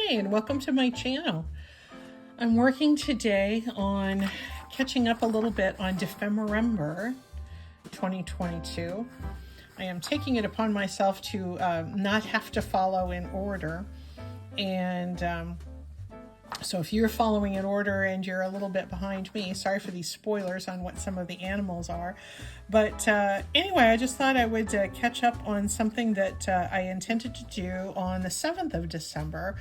Hi, and welcome to my channel. I'm working today on catching up a little bit on Defemorember 2022. I am taking it upon myself to not have to follow in order, and so if you're following in order and you're a little bit behind me, sorry for these spoilers on what some of the animals are. But anyway, I just thought I would catch up on something that I intended to do on the 7th of December.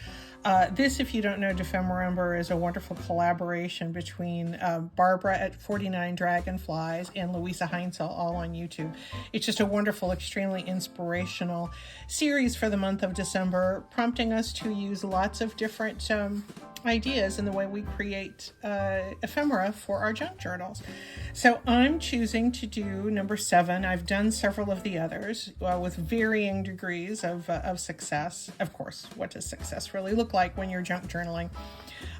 This, if you don't know, Defemorember is a wonderful collaboration between Barbara at 49 Dragonflies and Louisa Heinzel, all on YouTube. It's just a wonderful, extremely inspirational series for the month of December, prompting us to use lots of different ideas in the way we create ephemera for our junk journals. So I'm choosing to do number 7. I've done several of the others with varying degrees of success. Of course, what does success really look like when you're junk journaling?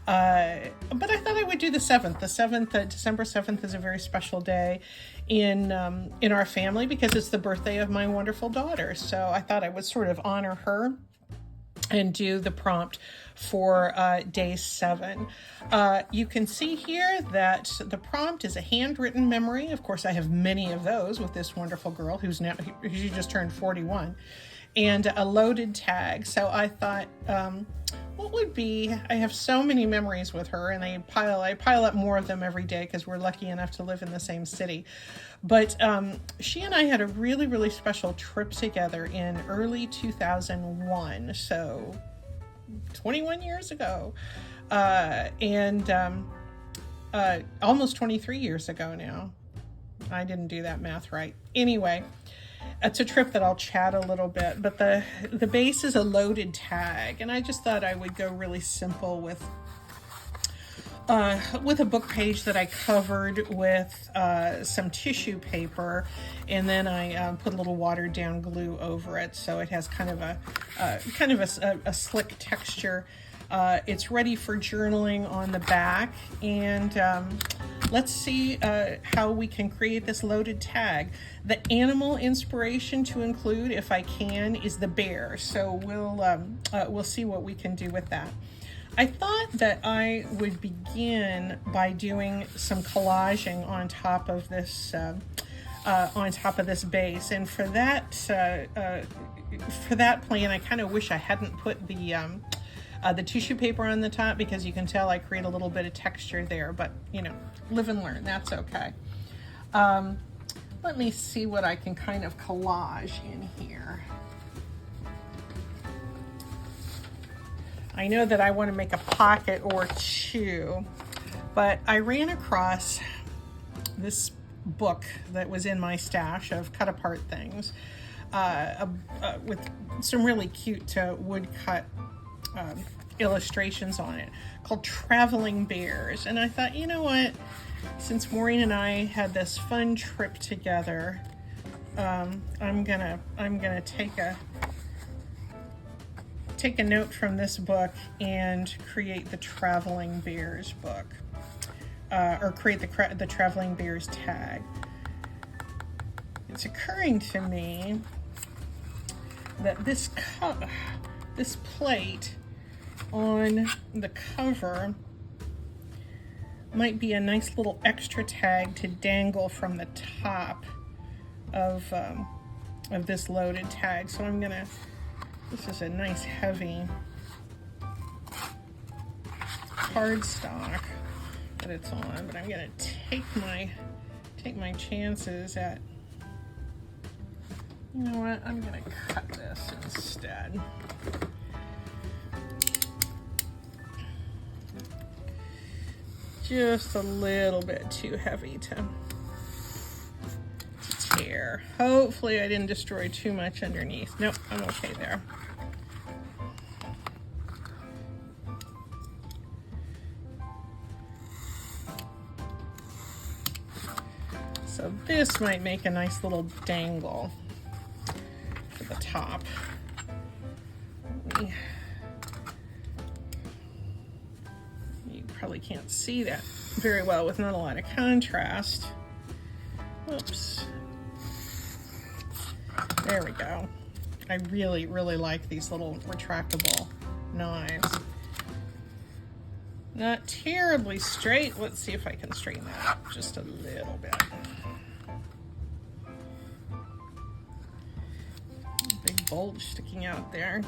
But I thought I would do the 7th. The 7th, December 7th, is a very special day in our family because it's the birthday of my wonderful daughter. So I thought I would sort of honor her and do the prompt for day 7. You can see here that the prompt is a handwritten memory. Of course, I have many of those with this wonderful girl she just turned 41, and a loaded tag. So I thought, what would be, I have so many memories with her, and I pile up more of them every day because we're lucky enough to live in the same city. But she and I had a really, really special trip together in early 2001, so 21 years ago, and almost 23 years ago now. I didn't do that math right. Anyway, it's a trip that I'll chat a little bit, but the base is a loaded tag, and I just thought I would go really simple with a book page that I covered with some tissue paper, and then I put a little watered down glue over it, so it has kind of a slick texture. It's ready for journaling on the back, and let's see how we can create this loaded tag. The animal inspiration to include, if I can, is the bear, so we'll see what we can do with that. I thought that I would begin by doing some collaging on top of this base, and for that plan, I kind of wish I hadn't put the tissue paper on the top, because you can tell I create a little bit of texture there, but you know, live and learn, that's okay. Let me see what I can kind of collage in here. I know that I want to make a pocket or two, but I ran across this book that was in my stash of cut apart things with some really cute woodcut illustrations on it, called Traveling Bears. And I thought, you know what, since Maureen and I had this fun trip together, I'm gonna take a note from this book and create the Traveling Bears book, or create the Traveling Bears tag. It's occurring to me that this plate on the cover might be a nice little extra tag to dangle from the top of this loaded tag. So this is a nice heavy cardstock that it's on, but I'm gonna take my chances at, you know what, I'm gonna cut this instead. Just a little bit too heavy to tear. Hopefully I didn't destroy too much underneath. Nope, I'm okay there. So this might make a nice little dangle for the top. You probably can't see that very well with not a lot of contrast. Whoops. There we go. I really, really like these little retractable knives. Not terribly straight. Let's see if I can straighten that up just a little bit. Big bulge sticking out there.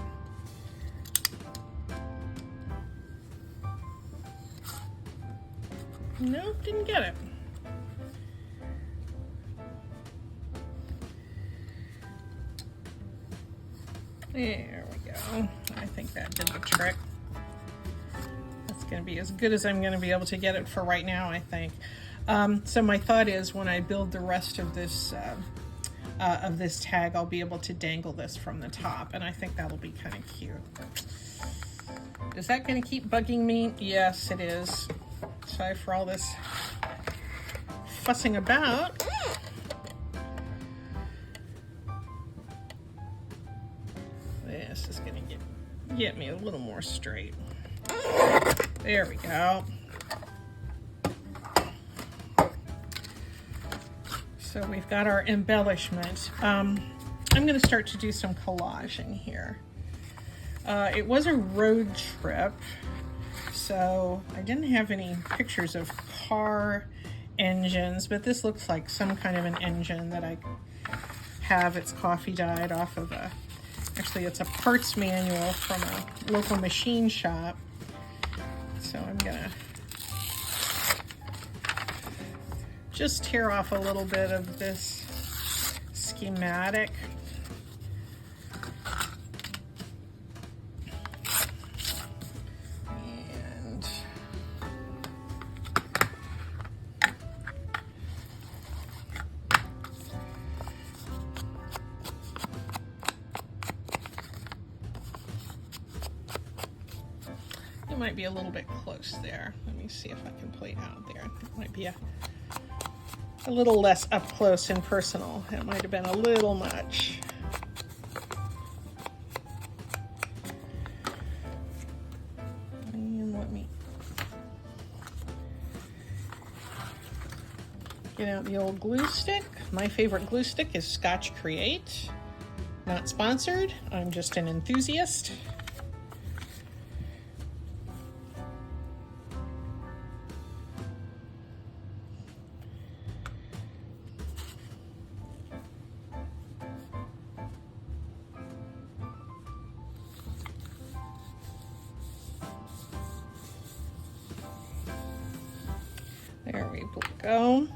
Nope, didn't get it. There we go. I think that did the trick. That's going to be as good as I'm going to be able to get it for right now, I think. So my thought is when I build the rest of this tag, I'll be able to dangle this from the top, and I think that'll be kind of cute. Is that going to keep bugging me? Yes, it is. Sorry for all this fussing about. This is going to get me a little more straight. There we go. So we've got our embellishment. I'm going to start to do some collaging here. It was a road trip, so I didn't have any pictures of car engines, but this looks like some kind of an engine that I have. It's coffee dyed off of actually it's a parts manual from a local machine shop. So I'm gonna just tear off a little bit of this schematic. Might be a little bit close there. Let me see if I can play out there. It might be a little less up close and personal. It might have been a little much. And let me get out the old glue stick. My favorite glue stick is Scotch Create. Not sponsored. I'm just an enthusiast. There we go.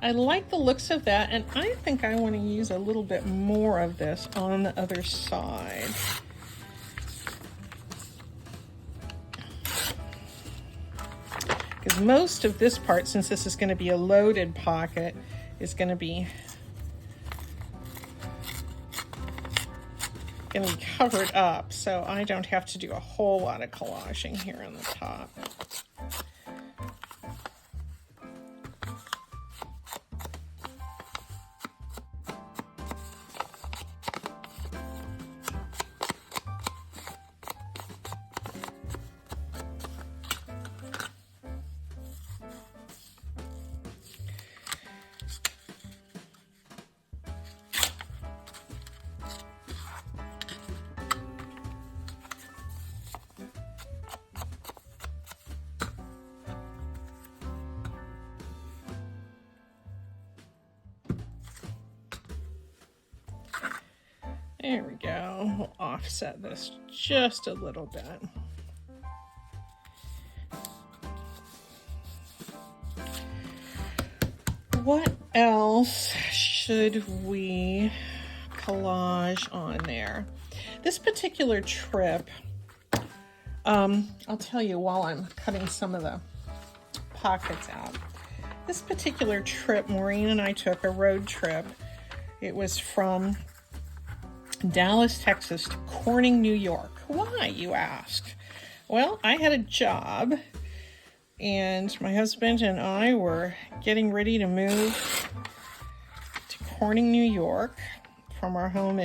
I like the looks of that, and I think I want to use a little bit more of this on the other side. Because most of this part, since this is going to be a loaded pocket, is going to be covered up, so I don't have to do a whole lot of collaging here on the top. There we go. We'll offset this just a little bit. What else should we collage on there? This particular trip, I'll tell you while I'm cutting some of the pockets out. This particular trip, Maureen and I took a road trip. It was from Dallas, Texas to Corning, New York. Why, you ask? Well, I had a job, and my husband and I were getting ready to move to Corning, New York from our home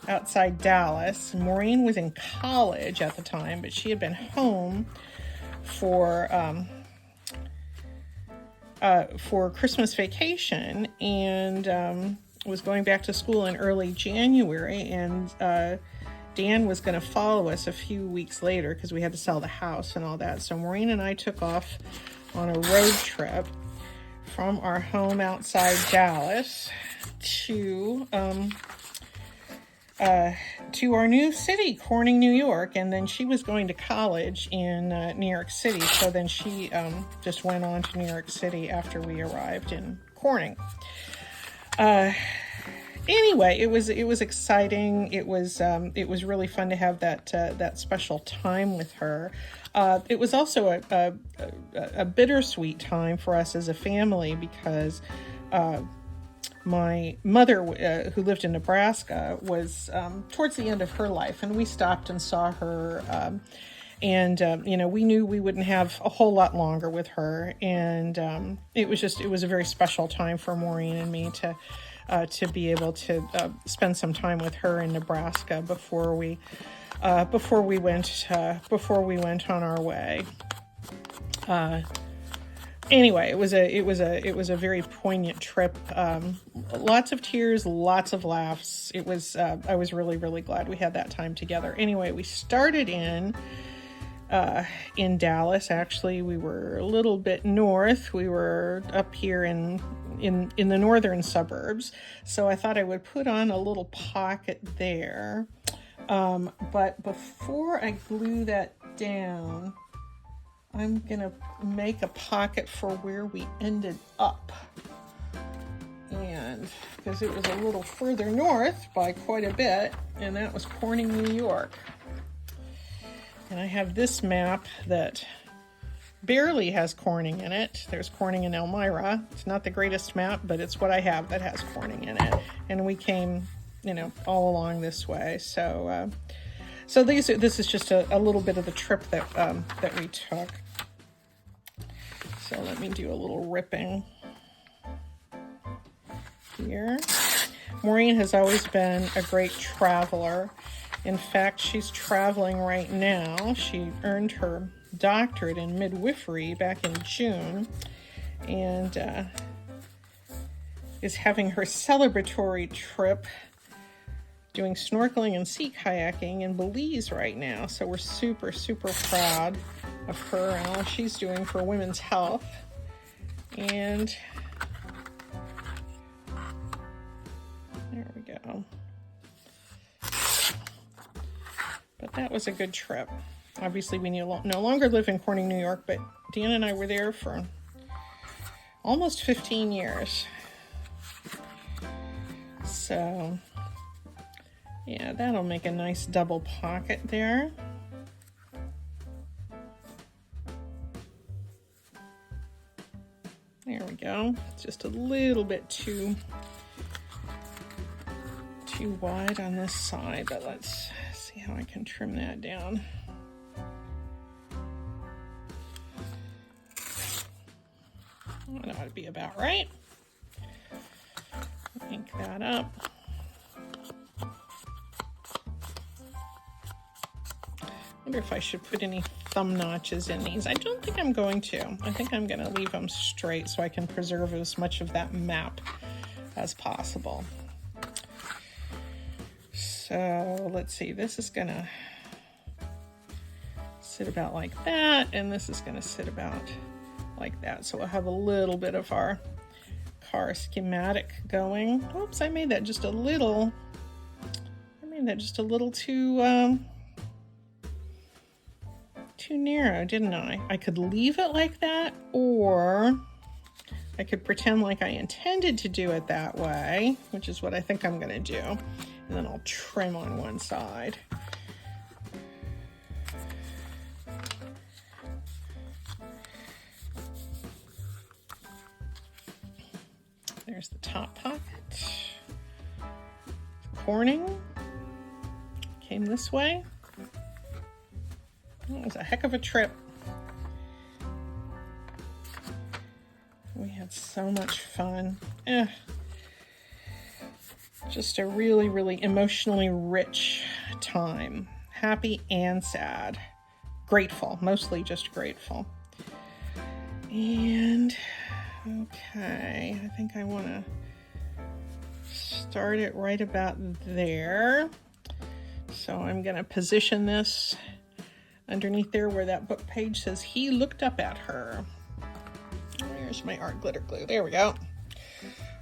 outside Dallas. Maureen was in college at the time, but she had been home for Christmas vacation, and was going back to school in early January, and Dan was going to follow us a few weeks later because we had to sell the house and all that. So Maureen and I took off on a road trip from our home outside Dallas to our new city, Corning, New York. And then she was going to college in New York City. So then she just went on to New York City after we arrived in Corning. Anyway, it was exciting. It was really fun to have that special time with her. It was also a bittersweet time for us as a family because my mother, who lived in Nebraska, was towards the end of her life, and we stopped and saw her. We knew we wouldn't have a whole lot longer with her, and it was a very special time for Maureen and me to be able to spend some time with her in Nebraska before we went on our way. Anyway, it was a very poignant trip. Lots of tears, lots of laughs. I was really, really glad we had that time together. Anyway, we started in Dallas. Actually, we were a little bit north. We were up here in the northern suburbs. So I thought I would put on a little pocket there. But before I glue that down, I'm gonna make a pocket for where we ended up. And because it was a little further north by quite a bit, and that was Corning, New York. And I have this map that barely has Corning in it. There's Corning and Elmira. It's not the greatest map, but it's what I have that has Corning in it. And we came, all along this way. So this is just a little bit of the trip that we took. So let me do a little ripping here. Maureen has always been a great traveler. In fact, she's traveling right now. She earned her doctorate in midwifery back in June and is having her celebratory trip doing snorkeling and sea kayaking in Belize right now. So we're super, super proud of her and all she's doing for women's health. And there we go. But that was a good trip. Obviously, we no longer live in Corning, New York, but Dan and I were there for almost 15 years. So, yeah, that'll make a nice double pocket there. There we go. Just a little bit too wide on this side, but let's see how I can trim that down. That ought to be about right. Ink that up. Wonder if I should put any thumb notches in these. I don't think I'm going to. I think I'm going to leave them straight so I can preserve as much of that map as possible. So let's see, this is going to sit about like that, and this is going to sit about like that. So we'll have a little bit of our car schematic going. Oops, I made that just a little too narrow, didn't I? I could leave it like that, or I could pretend like I intended to do it that way, which is what I think I'm going to do. And then I'll trim on one side. There's the top pocket. Corning came this way. It was a heck of a trip. We had so much fun. Just a really, really emotionally rich time. Happy and sad. Grateful, mostly just grateful. And okay, I think I want to start it right about there. So I'm gonna position this underneath there where that book page says he looked up at her. Where's my art glitter glue? There we go.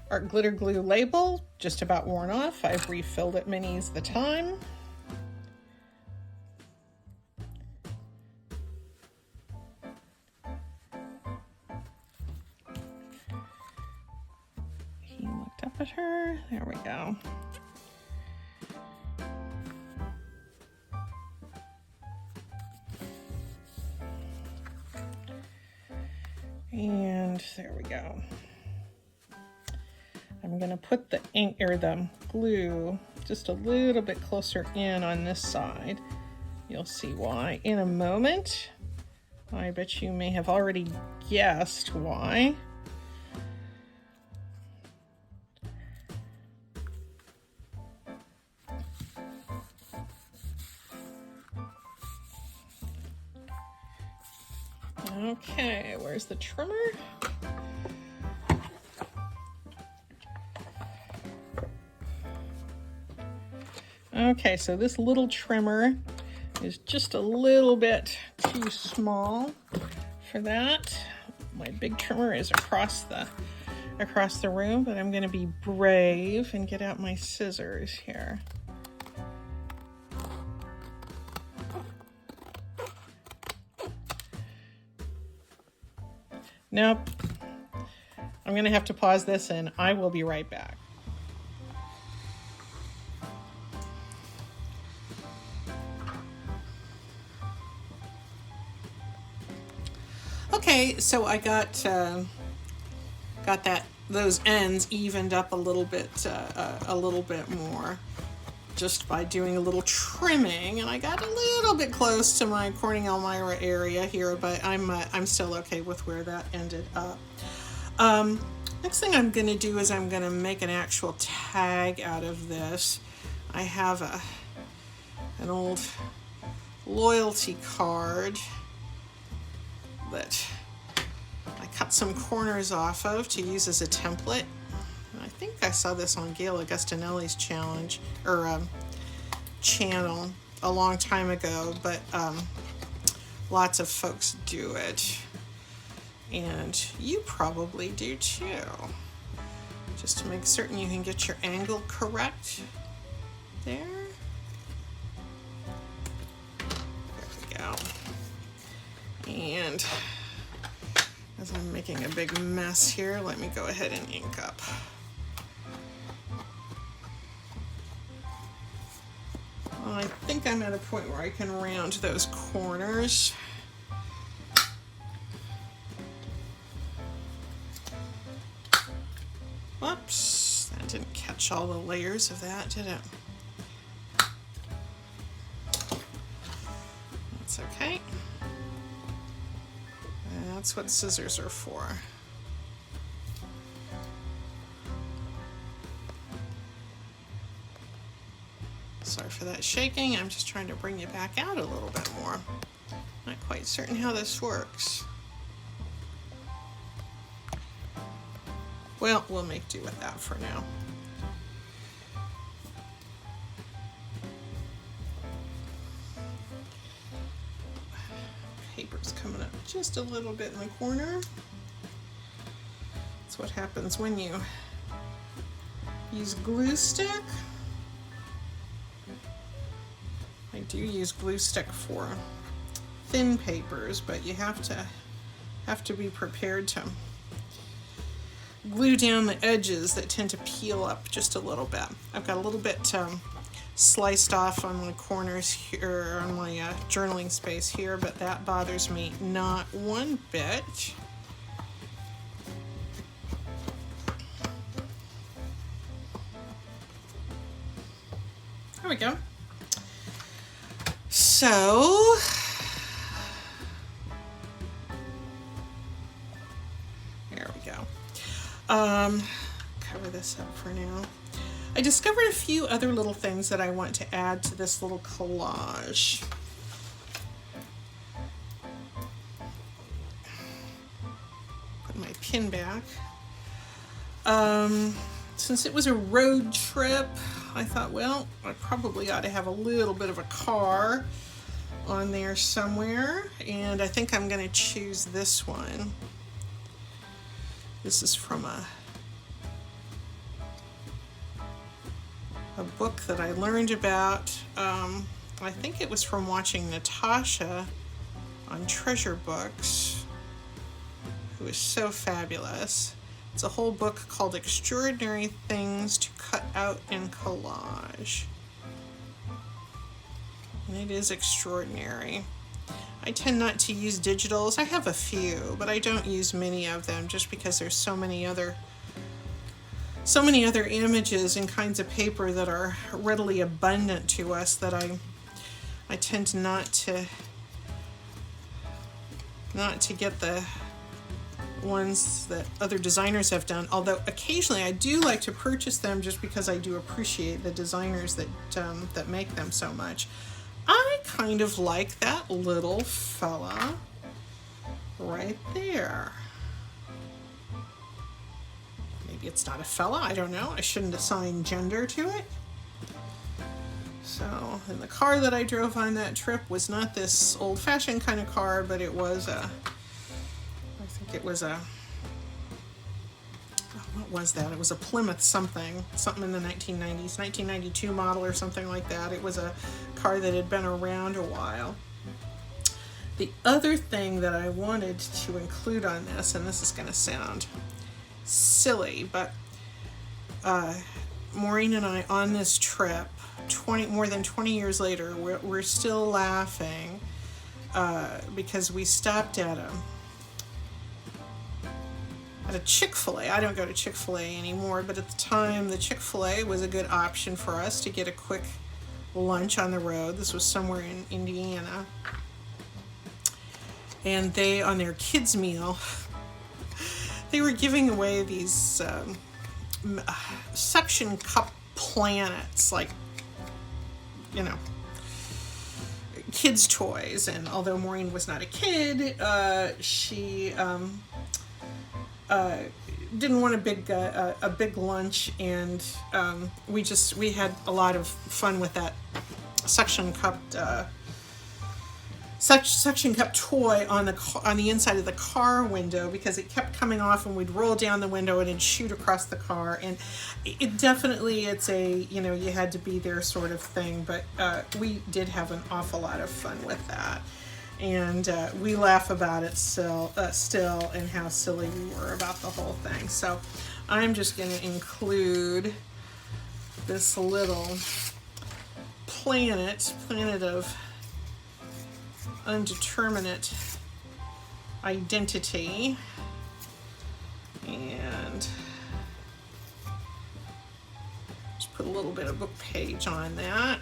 Art glitter glue label, just about worn off. I've refilled it many's the time. He looked up at her. There we go. And there we go. I'm going to put the ink or the glue just a little bit closer in on this side. You'll see why in a moment. I bet you may have already guessed why. Okay, where's the trimmer? Okay, so this little trimmer is just a little bit too small for that. My big trimmer is across the room, but I'm going to be brave and get out my scissors here. Nope. I'm going to have to pause this and I will be right back. Okay, so I got those ends evened up a little bit more just by doing a little trimming, and I got a little bit close to my Corning Elmira area here, but I'm still okay with where that ended up. Next thing I'm going to do is I'm going to make an actual tag out of this. I have an old loyalty card that I cut some corners off of to use as a template. And I think I saw this on Gail Augustinelli's challenge or channel a long time ago, but lots of folks do it, and you probably do too. Just to make certain you can get your angle correct there. There we go. And as I'm making a big mess here, let me go ahead and ink up. Well, I think I'm at a point where I can round those corners. Whoops, that didn't catch all the layers of that, did it? That's okay. That's what scissors are for. Sorry for that shaking. I'm just trying to bring you back out a little bit more. Not quite certain how this works. Well, we'll make do with that for now. Paper's coming up just a little bit in the corner. That's what happens when you use glue stick. I do use glue stick for thin papers, but you have to be prepared to glue down the edges that tend to peel up just a little bit. I've got a little bit sliced off on my corners here, on my journaling space here, but that bothers me not one bit. There we go. So, there we go. Cover this up for now. I discovered a few other little things that I want to add to this little collage. Put my pin back. Since it was a road trip, I thought, well, I probably ought to have a little bit of a car on there somewhere, and I think I'm going to choose this one. This is from a book that I learned about. I think it was from watching Natasha on Treasure Books, who is so fabulous. It's a whole book called Extraordinary Things to Cut Out in Collage. And it is extraordinary. I tend not to use digitals. I have a few, but I don't use many of them just because there's so many other images and kinds of paper that are readily abundant to us that I tend not to get the ones that other designers have done, although occasionally I do like to purchase them just because I do appreciate the designers that make them so much. I kind of like that little fella right there. Maybe it's not a fella, I don't know. I shouldn't assign gender to it. So, and the car that I drove on that trip was not this old-fashioned kind of car, but it was a, I think it was a, what was that? It was a Plymouth something in the 1990s, 1992 model or something like that. It was a car that had been around a while. The other thing that I wanted to include on this, and this is going to sound silly, but Maureen and I on this trip, more than 20 years later, we're still laughing because we stopped at a Chick-fil-A. I don't go to Chick-fil-A anymore, but at the time the Chick-fil-A was a good option for us to get a quick lunch on the road. This was somewhere in Indiana. And they, on their kids' meal, they were giving away these suction cup planets, like, you know, kids' toys. And although Maureen was not a kid, she didn't want a big lunch, and we had a lot of fun with that suction cup toy on the inside of the car window, because it kept coming off and we'd roll down the window and it'd shoot across the car. And it definitely, it's a, you know, you had to be there sort of thing, but we did have an awful lot of fun with that. And we laugh about it still, and how silly we were about the whole thing. So I'm just going to include this little planet of undeterminate identity, and just put a little bit of book page on that.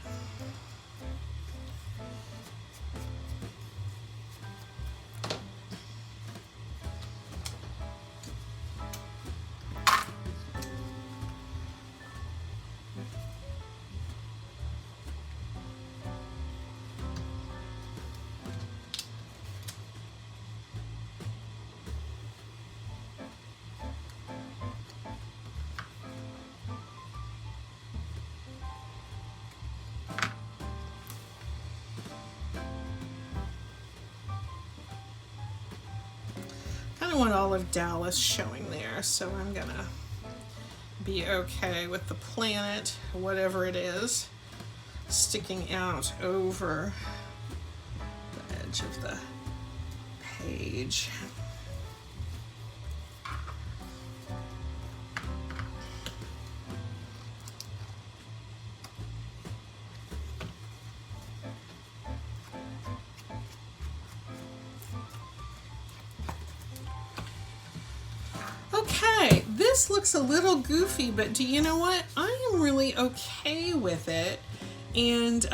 I want all of Dallas showing there, so I'm gonna be okay with the planet, whatever it is, sticking out over the edge of the page. Okay, this looks a little goofy, but do you know what? I am really okay with it. And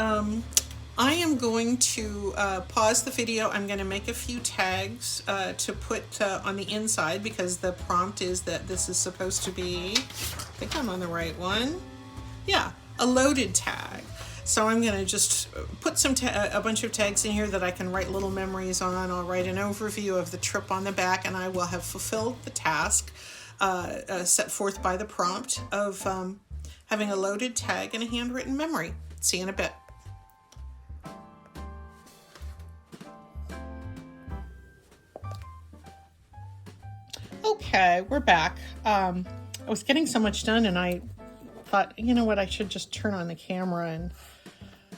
I am going to pause the video. I'm going to make a few tags to put on the inside, because the prompt is that this is supposed to be, I think I'm on the right one. Yeah, a loaded tag. So I'm going to just put a bunch of tags in here that I can write little memories on. I'll write an overview of the trip on the back, and I will have fulfilled the task set forth by the prompt of having a loaded tag and a handwritten memory. See you in a bit. Okay, we're back. I was getting so much done and I thought, you know what, I should just turn on the camera and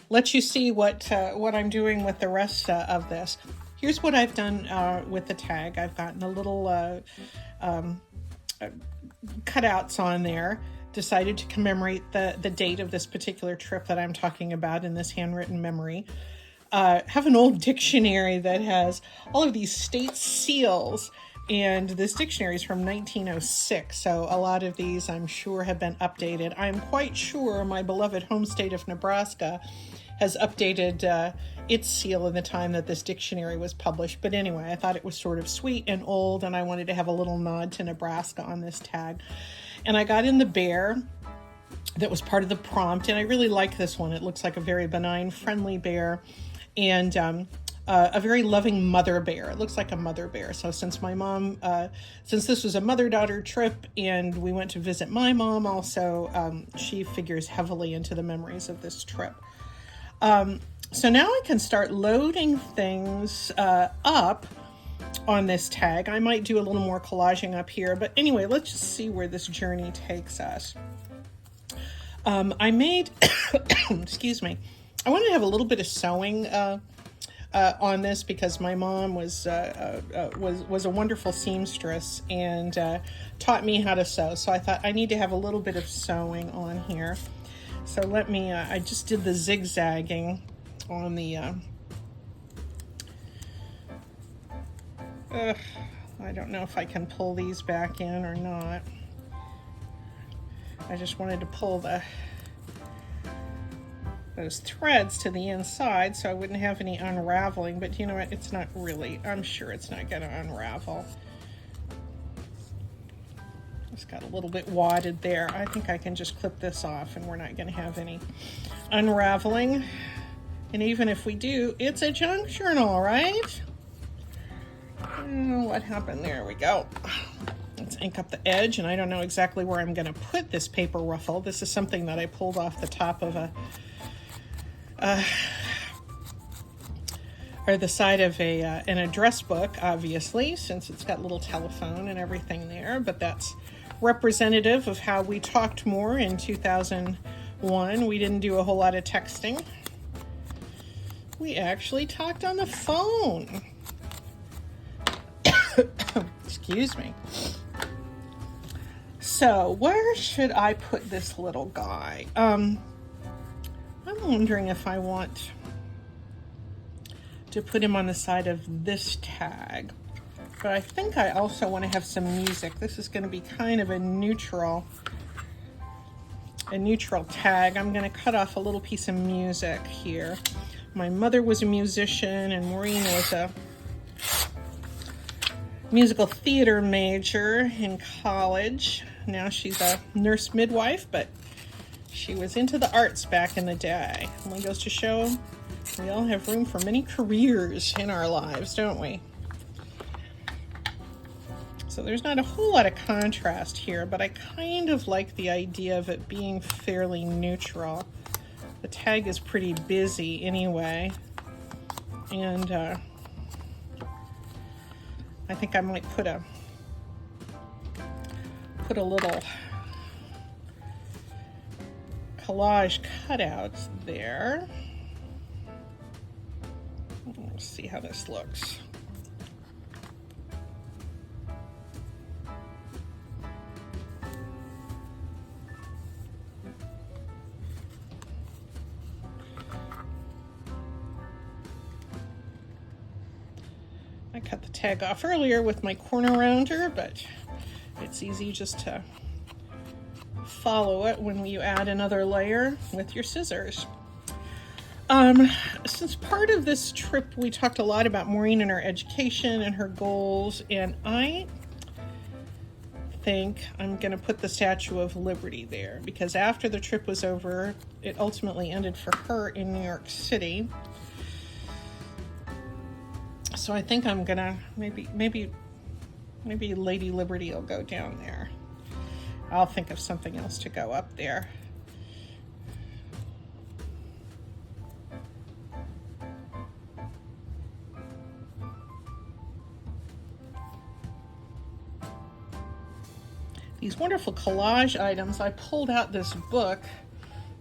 let you see what I'm doing with the rest of this. Here's what I've done with the tag. I've gotten a little cutouts on there. Decided to commemorate the date of this particular trip that I'm talking about in this handwritten memory. Have an old dictionary that has all of these state seals, and this dictionary is from 1906, so a lot of these I'm sure have been updated. I'm quite sure my beloved home state of Nebraska has updated its seal in the time that this dictionary was published. But anyway, I thought it was sort of sweet and old, and I wanted to have a little nod to Nebraska on this tag. And I got in the bear that was part of the prompt, and I really like this one. It looks like a very benign, friendly bear, and a very loving mother bear. It looks like a mother bear. So since my mom, since this was a mother-daughter trip and we went to visit my mom also, she figures heavily into the memories of this trip. So now I can start loading things up on this tag. I might do a little more collaging up here, but anyway, let's just see where this journey takes us. I made, excuse me, I wanted to have a little bit of sewing on this because my mom was a wonderful seamstress and taught me how to sew. So I thought I need to have a little bit of sewing on here. So let me, I just did the zigzagging on the, I don't know if I can pull these back in or not. I just wanted to pull those threads to the inside so I wouldn't have any unraveling, but you know what, it's not really, I'm sure it's not going to unravel. It's got a little bit wadded there. I think I can just clip this off and we're not going to have any unraveling. And even if we do, it's a junk journal, right? Oh, what happened? There we go. Let's ink up the edge, and I don't know exactly where I'm going to put this paper ruffle. This is something that I pulled off the top of or the side of an address book, obviously, since it's got little telephone and everything there, but that's representative of how we talked more in 2001. We didn't do a whole lot of texting. We actually talked on the phone. Excuse me. So where should I put this little guy? I'm wondering if I want to put him on the side of this tag, but I think I also want to have some music. This is going to be kind of a neutral tag. I'm going to cut off a little piece of music here. My mother was a musician and Maureen was a musical theater major in college. Now she's a nurse midwife, but she was into the arts back in the day. Only goes to show we all have room for many careers in our lives, don't we? So there's not a whole lot of contrast here, but I kind of like the idea of it being fairly neutral. The tag is pretty busy anyway, and I think I might put a little collage cutouts there. Let's see how this looks. I cut the tag off earlier with my corner rounder, but it's easy just to follow it when you add another layer with your scissors. Since part of this trip we talked a lot about Maureen and her education and her goals, and I think I'm going to put the Statue of Liberty there because after the trip was over, it ultimately ended for her in New York City. So I think I'm gonna maybe Lady Liberty will go down there. I'll think of something else to go up there. these wonderful collage items. I pulled out this book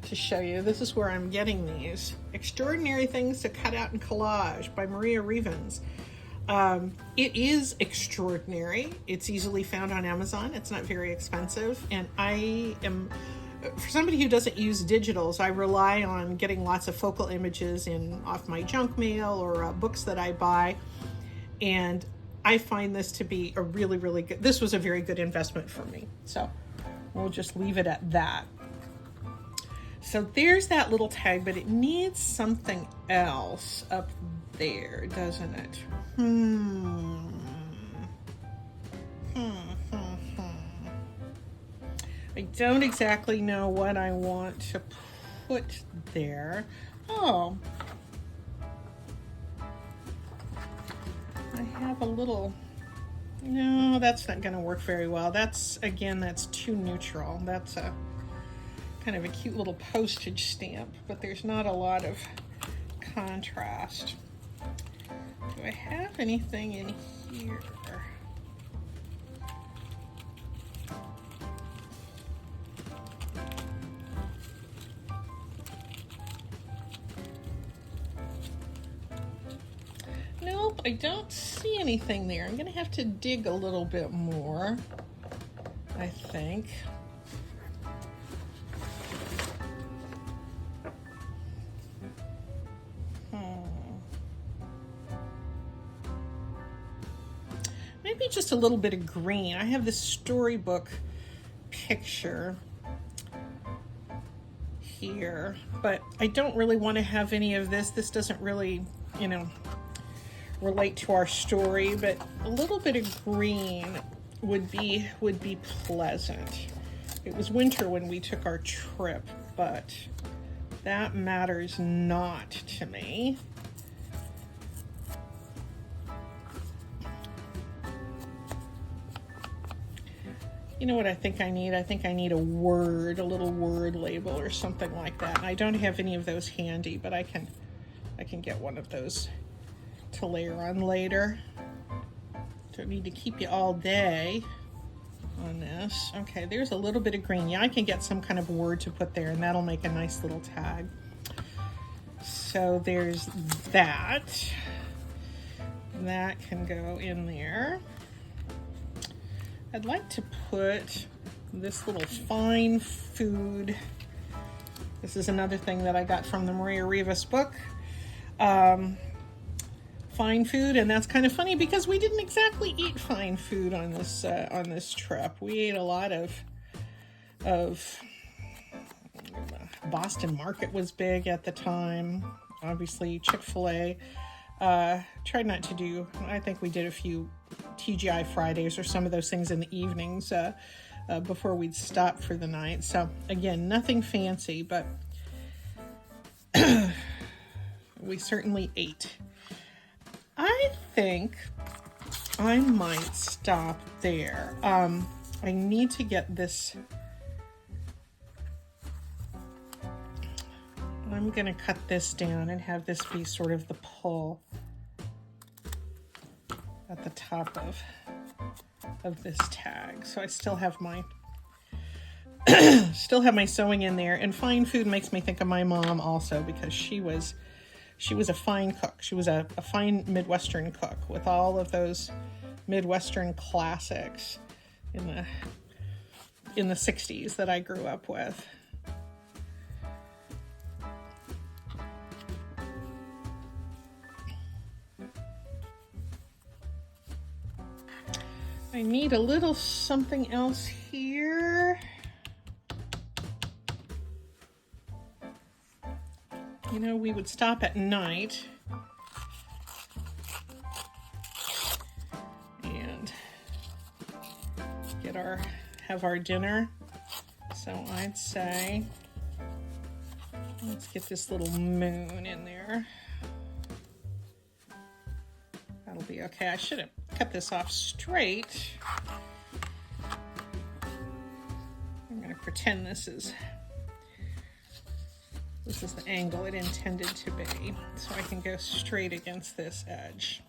to show you. This is where I'm getting these. Extraordinary Things to Cut Out in Collage by Maria Revens. It is extraordinary. It's easily found on Amazon. It's not very expensive. And I am, for somebody who doesn't use digitals, I rely on getting lots of focal images off my junk mail or books that I buy. And I find this to be a really, really good, this was a very good investment for me. So we'll just leave it at that. So there's that little tag, but it needs something else up there, doesn't it? I don't exactly know what I want to put there. Oh, I have a little, no, that's not going to work very well. That's too neutral. That's a kind of a cute little postage stamp, but there's not a lot of contrast. Do I have anything in here? Nope, I don't see anything there. I'm gonna have to dig a little bit more, I think. Maybe just a little bit of green. I have this storybook picture here, but I don't really want to have any of this. This doesn't really, relate to our story, but a little bit of green would be pleasant. It was winter when we took our trip, but that matters not to me. You know what I think I need? I think I need a little word label or something like that. And I don't have any of those handy, but I can get one of those to layer on later. Don't need to keep you all day on this. Okay, there's a little bit of green. Yeah, I can get some kind of word to put there, and that'll make a nice little tag. So there's that. That can go in there. I'd like to put this little fine food. This is another thing that I got from the Maria Rivas book. Fine food, and that's kind of funny because we didn't exactly eat fine food on this trip. We ate a lot of Boston Market was big at the time. Obviously, Chick-fil-A. Tried not to do. I think we did a few TGI Fridays or some of those things in the evenings before we'd stop for the night. So again, nothing fancy, but we certainly ate. I think I might stop there. I need to get this. I'm going to cut this down and have this be sort of the pull at the top of this tag. So I still have my sewing in there. And fine food makes me think of my mom also, because she was a fine cook. She was a fine Midwestern cook with all of those Midwestern classics in the 60s that I grew up with. I need a little something else here. You know, we would stop at night and have our dinner. So I'd say, let's get this little moon in there. That'll be okay. I should have cut this off straight. I'm going to pretend this is the angle it intended to be, so I can go straight against this edge.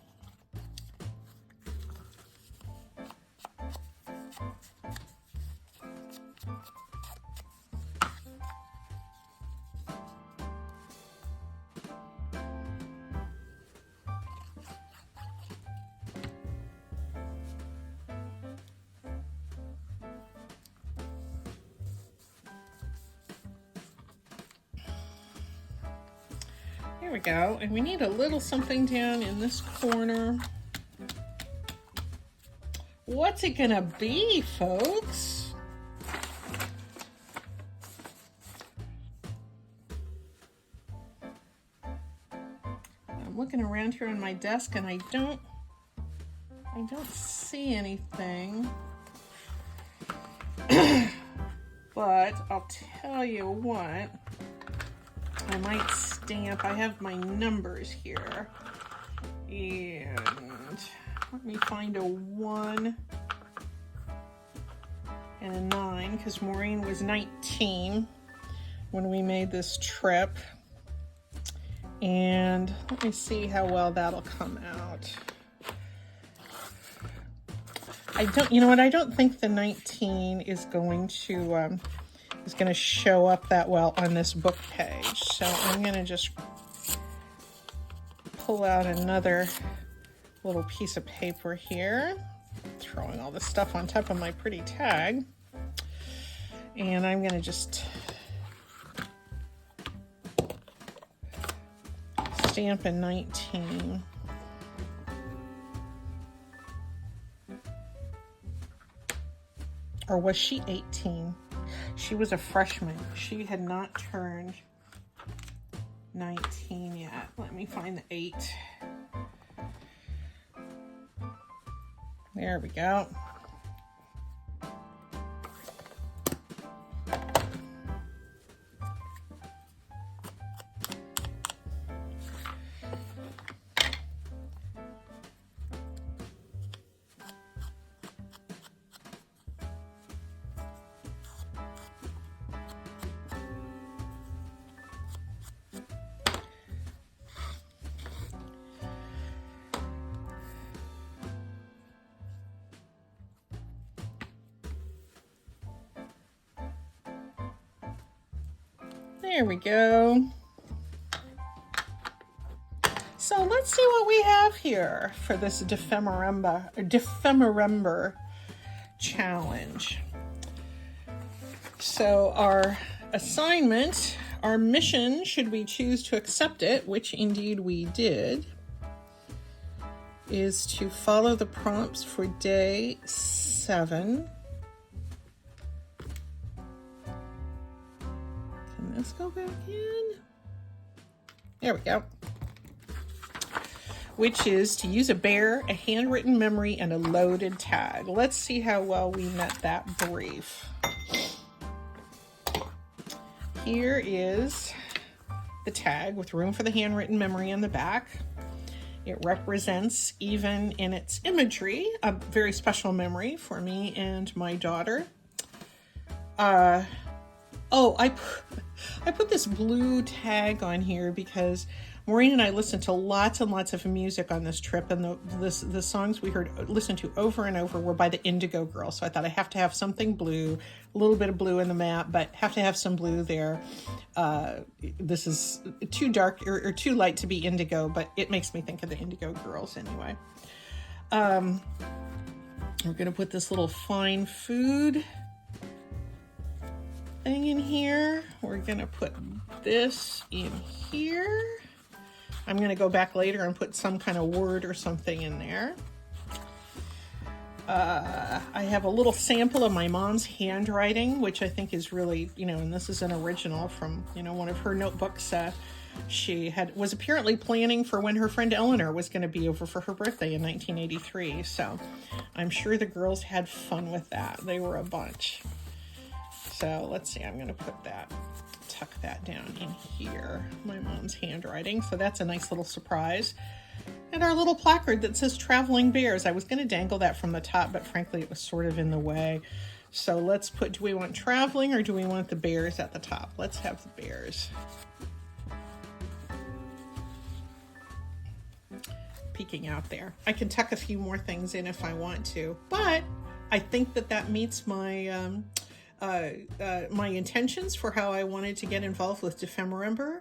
There we go. And we need a little something down in this corner. What's it gonna be, folks? I'm looking around here on my desk and I don't see anything. But I'll tell you what, I might stamp. I have my numbers here. And let me find a 1 and a 9, because Maureen was 19 when we made this trip. And let me see how well that'll come out. I don't think the 19 is going to show up that well on this book page. So I'm going to just pull out another little piece of paper here, throwing all this stuff on top of my pretty tag. And I'm going to just stamp a 19. Or was she 18? She was a freshman. She had not turned 19 yet. Let me find the 8. There we go. There we go. So let's see what we have here for this Defemerember challenge. So our assignment, our mission, should we choose to accept it, which indeed we did, is to follow the prompts for day 7. Let's go back in. There we go. Which is to use a bear, a handwritten memory, and a loaded tag. Let's see how well we met that brief. Here is the tag with room for the handwritten memory in the back. It represents, even in its imagery, a very special memory for me and my daughter. I put this blue tag on here because Maureen and I listened to lots and lots of music on this trip, and the songs we listened to over and over were by the Indigo Girls. So I thought I have to have something blue, a little bit of blue in the map, but have to have some blue there. This is too dark or too light to be indigo, but it makes me think of the Indigo Girls anyway. We're going to put this little fine food thing in here. We're going to put this in here. I'm going to go back later and put some kind of word or something in there. I have a little sample of my mom's handwriting, which I think is really, and this is an original from, one of her notebooks. She was apparently planning for when her friend Eleanor was going to be over for her birthday in 1983. So I'm sure the girls had fun with that. They were a bunch. So let's see, I'm going to tuck that down in here, my mom's handwriting. So that's a nice little surprise. And our little placard that says Traveling Bears. I was going to dangle that from the top, but frankly, it was sort of in the way. So let's do we want traveling or do we want the bears at the top? Let's have the bears. Peeking out there. I can tuck a few more things in if I want to, but I think that meets my my intentions for how I wanted to get involved with Defemerember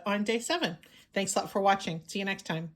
on day 7. Thanks a lot for watching. See you next time.